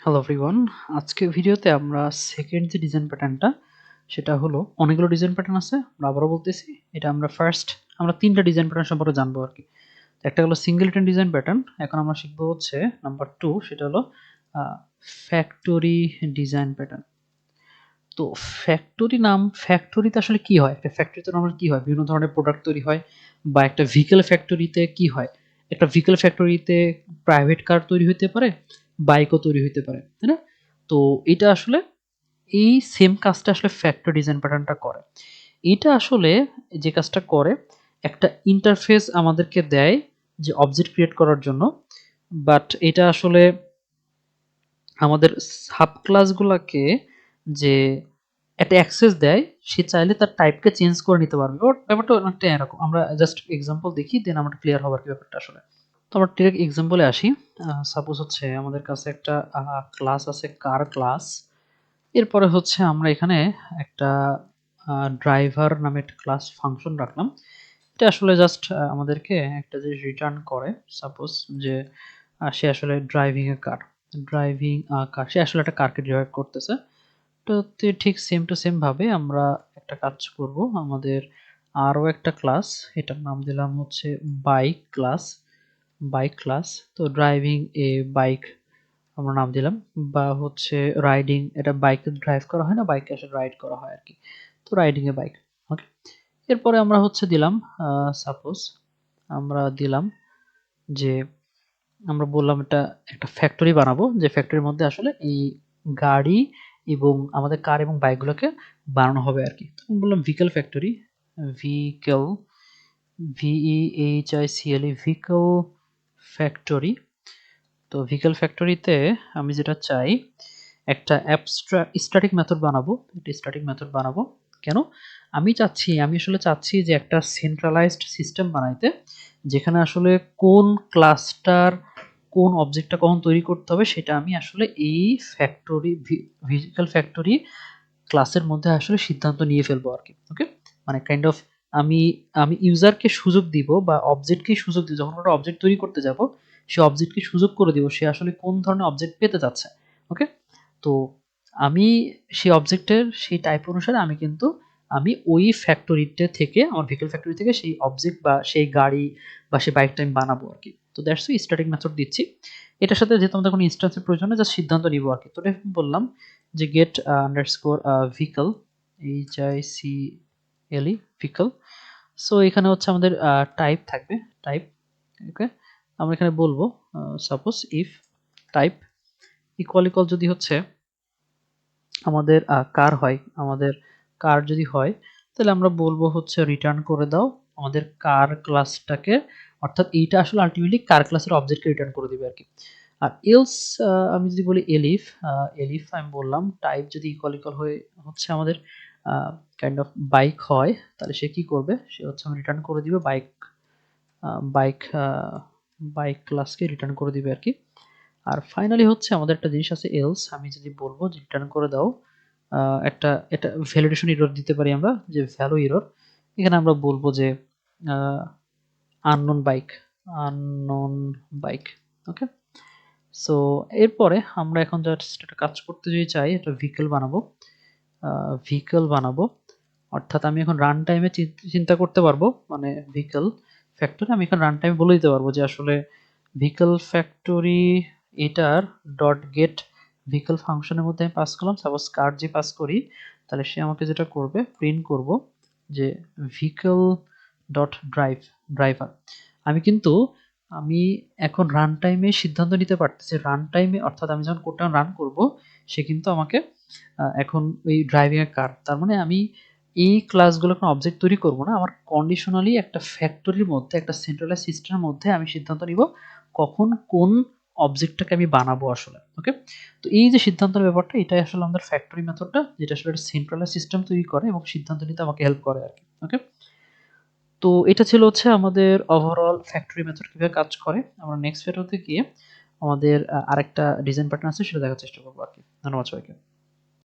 Hello everyone, আজকে ভিডিওতে আমরা সেকেন্ড যে ডিজাইন প্যাটার্নটা সেটা হলো অনেকগুলো ডিজাইন প্যাটার্ন আছে। আমরা আবারও বলতেছি, এটা আমরা তিনটা ডিজাইন প্যাটার্ন সম্পর্কে জানবো আর কি। একটা হলো সিঙ্গেলটন ডিজাইন প্যাটার্ন, এখন আমরা শিখবো হচ্ছে নাম্বার 2, সেটা হলো ফ্যাক্টরি ডিজাইন প্যাটার্ন। তো ফ্যাক্টরিতে আসলে কি হয়, একটা ফ্যাক্টরিতে আমরা কি হয়, বিভিন্ন ধরনের প্রোডাক্ট তৈরি হয়, বা একটা ভেহিকেল ফ্যাক্টরিতে কি হয়, একটা ভেহিকেল ফ্যাক্টরিতে প্রাইভেট কার তৈরি হতে পারে, বাইকও তৈরি হতে পারে, তাই না? তো এটা আসলে এই সেম কাজটা আসলে ফ্যাক্টরি ডিজাইন প্যাটার্নটা করে। এটা আসলে যে কাজটা করে, একটা ইন্টারফেস আমাদেরকে দেয় যে অবজেক্ট ক্রিয়েট করার জন্য, বাট এটা আসলে আমাদের সাব ক্লাসগুলোকে যে একটা অ্যাক্সেস দেয়, সে চাইলে তার টাইপকে চেঞ্জ করে নিতে পারবে। ওর ব্যাপারটা অনেকটা এরকম। আমরা জাস্ট এক্সাম্পল দেখি, দেন আমরা ক্লিয়ার হবার কি ব্যাপারটা আসলে। তো আমরা ডিরেক্ট এক্সাম্পলে আসি। সাপোজ হচ্ছে আমাদের কাছে একটা ক্লাস আছে, কার ক্লাস। এরপরে হচ্ছে আমরা এখানে একটা ড্রাইভার নামে একটা ক্লাস ফাংশন রাখলাম। এটা আসলে জাস্ট আমাদেরকে একটা জিনিস রিটার্ন করে। সাপোজ যে সে আসলে ড্রাইভিং কার, সে আসলে একটা কারকে ড্রাইভ করতেছে। তো ঠিক সেম টু সেম ভাবে আমরা একটা কাজ করব। আমাদের আরো একটা ক্লাস, এটার নাম দিলাম হচ্ছে বাইক ক্লাস। তো ড্রাইভিং এ বাইক আমরা নাম দিলাম, বা হচ্ছে রাইডিং, এটা বাইকে ড্রাইভ করা হয় না, বাইকে আসলে রাইড করা হয় আর কি। তো রাইডিং এ বাইক। ওকে, এরপরে আমরা হচ্ছে দিলাম সাপোজ আমরা দিলাম যে আমরা বললাম এটা একটা ফ্যাক্টরি বানাবো, যে ফ্যাক্টরির মধ্যে আসলে এই গাড়ি এবং আমাদের কার এবং বাইকগুলোকে বানানো হবে আর কি। তখন বললাম ভিকেল ফ্যাক্টরি, ভিকেল, ভিকেল ফ্যাক্টরি। তো ভিকেল ফ্যাক্টরিতে আমি যেটা চাই, একটা স্ট্যাটিক মেথড বানাবো। একটা স্ট্যাটিক মেথড বানাবো কেন? আমি আসলে চাচ্ছি যে একটা সেন্ট্রালাইজড সিস্টেম বানাইতে, যেখানে আসলে কোন ক্লাসটার কোন অবজেক্টটা কখন তৈরি করতে হবে সেটা আমি আসলে এই ভিজিক্যাল ফ্যাক্টরি ক্লাসের মধ্যে আসলে সিদ্ধান্ত নিয়ে ফেলবো আর কি। ওকে, মানে কাইন্ড অফ আমি আমি ইউজারকে সুযোগ দিব, বা অবজেক্টকে সুযোগ দিব, যখন একটা অবজেক্ট তৈরি করতে যাব সে অবজেক্টকে সুযোগ করে দিব সে আসলে কোন ধরনের অবজেক্ট পেতে যাচ্ছে। ওকে, তো আমি সেই অবজেক্টের সেই টাইপ অনুসারে আমি ওই ফ্যাক্টরিতে থেকে, আমার ভেহিকল ফ্যাক্টরি থেকে সেই অবজেক্ট বা সেই গাড়ি বা সেই বাইকটা আমি বানাবো আর কি। তো দ্যাটস ওয়াই স্ট্যাটিক মেথড দিচ্ছি। এটার সাথে যেহেতু আমাদের কোনো ইনস্ট্যান্সের প্রয়োজন নেই, জাস্ট সিদ্ধান্ত নিব আর কি। তো এটা বললাম যে গেট আন্ডারস্কোর ভিকল, HICLE ভিকল। সো এখানে হচ্ছে আমাদের টাইপ থাকবে, টাইপ। ওকে, আমরা এখানে বলবো সাপোজ ইফ টাইপ ইকুয়াল যদি হচ্ছে আমাদের কার যদি হয়, তাহলে আমরা বলবো হচ্ছে রিটার্ন করে দাও আমাদের কার ক্লাসটাকে, অর্থাৎ এইটা আসলে আলটিমেটলি কার ক্লাসের অবজেক্টকে রিটার্ন করে দিবে আর কি। আর এলস আমি যদি বলি এলিফ আমি বললাম টাইপ যদি ইকুয়াল হয়ে হচ্ছে আমাদের কাইন্ড অফ বাইক হয়, তাহলে সে কি করবে, সে হচ্ছে রিটার্ন করে দিবে বাইক বাইক ক্লাসকে রিটার্ন করে দিবে আর কি। আর ফাইনালি হচ্ছে আমাদের একটা জিনিস আছে এলস, আমি যদি বলবো যে রিটার্ন করে দাও এটা ভ্যালিডেশন এরর দিতে পারি আমরা, যে ভ্যালু এরর। এখানে আমরা বলবো যে আননোন বাইক, আননোন বাইক। ওকে, সো এরপরে আমরা এখন জাস্ট একটা কাজ করতে যদি চাই, একটা ভেহিকল বানাবো। অর্থাৎ আমি এখন রান টাইমে চিন্তা করতে পারবো, মানে ভেহিকল ফ্যাক্টরি আমি এখন রান টাইমে বলে দিতে পারবো যে আসলে ভেহিকল ফ্যাক্টরি এটার ডট গেট ভেহিকল ফাংশনের মধ্যে আমি পাস করলাম, সাপোজ কার যে পাস করি, তাহলে সে আমাকে যেটা করবে, প্রিন্ট করব যে ভেহিকল ডট ড্রাইভার। আমি কিন্তু আমি এখন রান টাইমে সিদ্ধান্ত নিতে পারতেছি, রান টাইমে অর্থাৎ আমি যখন কোডটা রান করব সে কিন্তু আমাকে এখন ওই ড্রাইভিং এর কার, তার মানে আমি এই ক্লাসগুলো কোনো অবজেক্ট তৈরি করব না, আমার কন্ডিশনালি একটা ফ্যাক্টরির মধ্যে, একটা সেন্ট্রালাইজ সিস্টেমের মধ্যে আমি সিদ্ধান্ত নিব কখন কোন অবজেক্টটাকে আমি বানাবো আসলে। ওকে, তো এই যে সিদ্ধান্তের ব্যাপারটা, এটাই আসলে আমাদের ফ্যাক্টরি মেথডটা, যেটা আসলে একটা সেন্ট্রালাইজ সিস্টেম তৈরি করে এবং সিদ্ধান্ত নিতে আমাকে হেল্প করে আর কি। ওকে, তো এটা ছিল হচ্ছে আমাদের ওভারঅল ফ্যাক্টরি মেথড কিভাবে কাজ করে। আমরা নেক্সট ভিডিওতে গিয়ে আমাদের আরেকটা ডিজাইন প্যাটার্ন আছে সেটা দেখার চেষ্টা করবো আর কি। ধন্যবাদ সবাইকে।